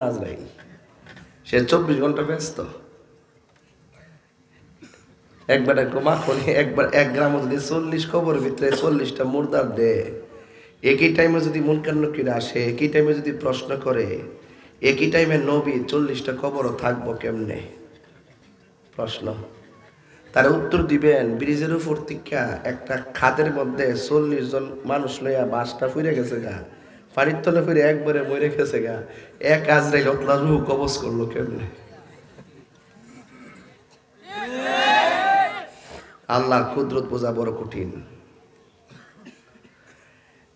আজরাইল সে 24 ঘন্টা ব্যস্ত। একবার এক মাখন একবার 1 গ্রাম যদি 40 কবর ভিতরে 40টা মুর্দার দে, একই টাইমে যদি মুনকার নকির আসে, একই টাইমে যদি প্রশ্ন করে, একই টাইমে নবী 40টা কবরও থাকবো কেমনে? প্রশ্ন তার উত্তর দিবেন ব্রিজের উপর থেকে একটা খাদের মধ্যে 40 জন মানুষ লইয়া বাসটা ফিরে গেছে গা, পানির তলে ফিরে একবারে মরে গেছে গা, এক আজরাইল ওতলা রূহ কবজ করলো কেমনে? আল্লাহর কুদরত বোঝা বড় কঠিন।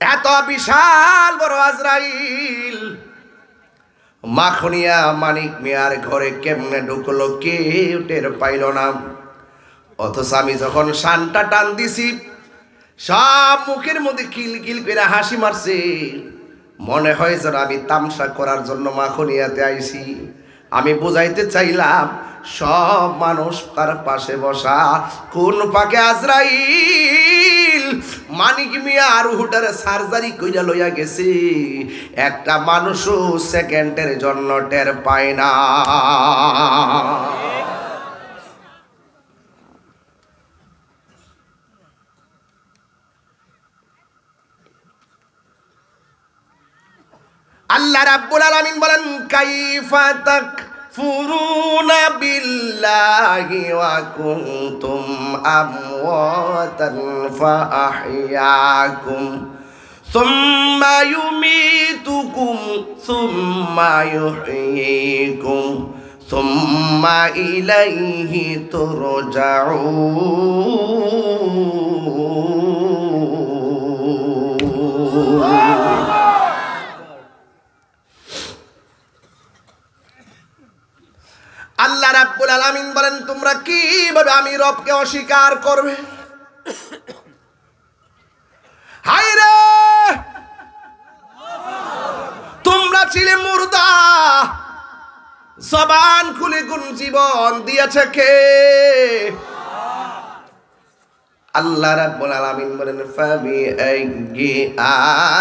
এত বিশাল বড় আজরাইল মাখনিয়া মানিক মিয়ার ঘরে কেমনে ঢুকলো কেউ টের পাইল না। অথচ আমি যখন শানটা টান দিছি সব মুখের মধ্যে কিলকিল করে হাসি মারছে, মনে হয় যেন আমি তামসা করার জন্য মাখনিয়াতে আইছি। আমি বুঝাইতে চাইলাম সব মানুষ তার পাশে বসা, কোন পাকে আজরাইল মানিক মিয়া রুহুটার সার্জারি কইরা লইয়া গেছে, একটা মানুষও সেকেন্ডের জন্য টের পায় না। আল্লাহ রাব্বুল আলামিন বলেন কাইফা তাকফুরুনা বিল্লাহি ওয়া কুনতুম আমওয়াতান ফাআহইয়াকুম সুম্মা ইউমীতুকুম সুম্মা ইউহয়ীকুম সুম্মা ইলাইহি তুরজাউন। আল্লাহ রাব্বুল আলামিন বলেন তোমরা কিভাবে আমি রবকে অস্বীকার করবে? হায়রে তোমরা ছিলে মুর্দা, জবান খুলে কোন জীবন দিয়েছে কে? আল্লাহ রাব্বুল আলামিন বলেন ফাবি আইয়ি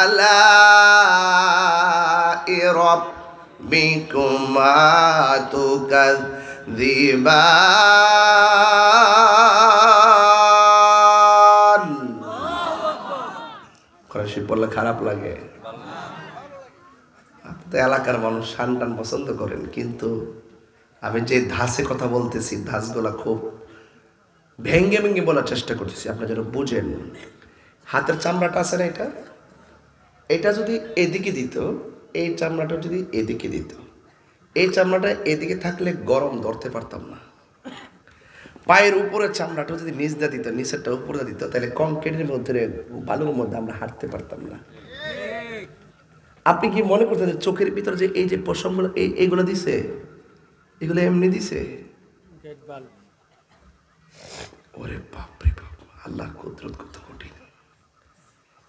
আলাই রাব্বিকুমা তুকাযযিবান। কোরআন পড়লে খারাপ লাগে, আপনি এলাকার মানুষ শান টান পছন্দ করেন, কিন্তু আমি যে ধাঁচে কথা বলতেছি ধাঁচগুলা খুব ভেঙ্গে ভেঙ্গে বলার চেষ্টা করতেছি, আপনারা যেন বুঝেন। হাতের চামড়াটা আছে না, এটা যদি এদিকে দিত, এই চামড়াটা যদি এদিকে দিত, এই চামড়াটা এদিকে থাকলে গরম ধরতে পারতাম না। পায়ের উপরের চামড়াটা যদি নিচ দিয়ে দিত, নিচেরটা উপরে দিত, তাহলে কংক্রিটের মধ্যে বালুর মধ্যে আমরা হাঁটতে পারতাম না। আপনি কি মনে করতেন চোখের ভিতরে যে এই যে পশমগুলো এইগুলো দিছে, এগুলো এমনি দিছে? ওরে বাপরে বাপ, আল্লাহর কুদরত কত কঠিন।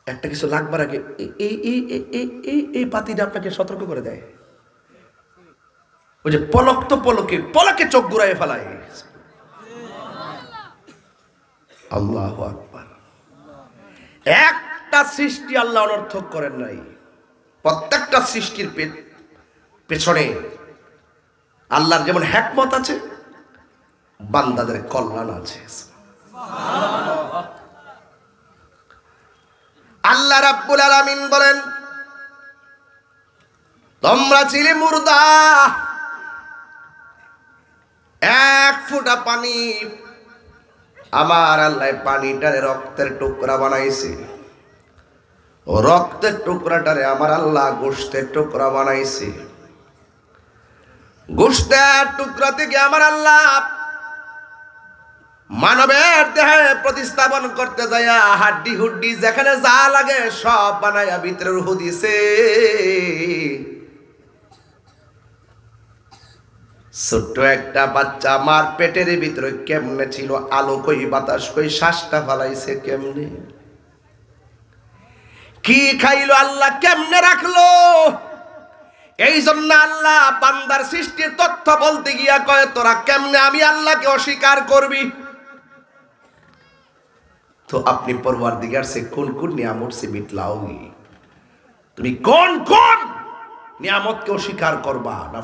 একটা কিছু লাগবার আগে এই পাতিটা আপনাকে সতর্ক করে দেয়। ওই যে পলক তো পলকে চোখ ঘুরাই ফেলায়। আল্লাহু আকবার। একটা সৃষ্টি আল্লাহ অনর্থক করেন নাই, প্রত্যেকটা সৃষ্টির পেছনে আল্লাহর যেমন হিকমত আছে, বান্দাদের কল্যাণ আছে। আল্লাহ রাব্বুল আলামিন বলেন তোমরা ছিলে মুর্দা, এক ফোঁটা পানি আমার আল্লাহ পানিটারে রক্তের টুকরা বানাইছে, ও রক্তের টুকরাটারে আমার আল্লাহ গোশতের টুকরা বানাইছে। গোশতের টুকরা থেকে আমার আল্লাহ মানবের দেহে প্রতিস্থাপন করতে যায় হাড্ডি হুড্ডি যেখানে যা লাগে সব বানায়া ভিতরে রূহ দিছে। ছোট্ট একটা বাচ্চা মার পেটের ভিতরে কেমনে ছিল, আলো কই বাতাস কই, শ্বাসটা ফালাইছে কেমনে, কি খাইলো আল্লাহ কেমনে রাখলো? এই জন্য আল্লাহ বান্দার সৃষ্টির তথ্য বলতে গিয়া কয় তোরা কেমনে আমি আল্লাহকে অস্বীকার করবি? তো আপনি পরওয়ারদিগার সে কোন কোন নিয়ামত সে মিটলাओगी, তুমি কোন কোন নিয়ামতকে অস্বীকার করবা না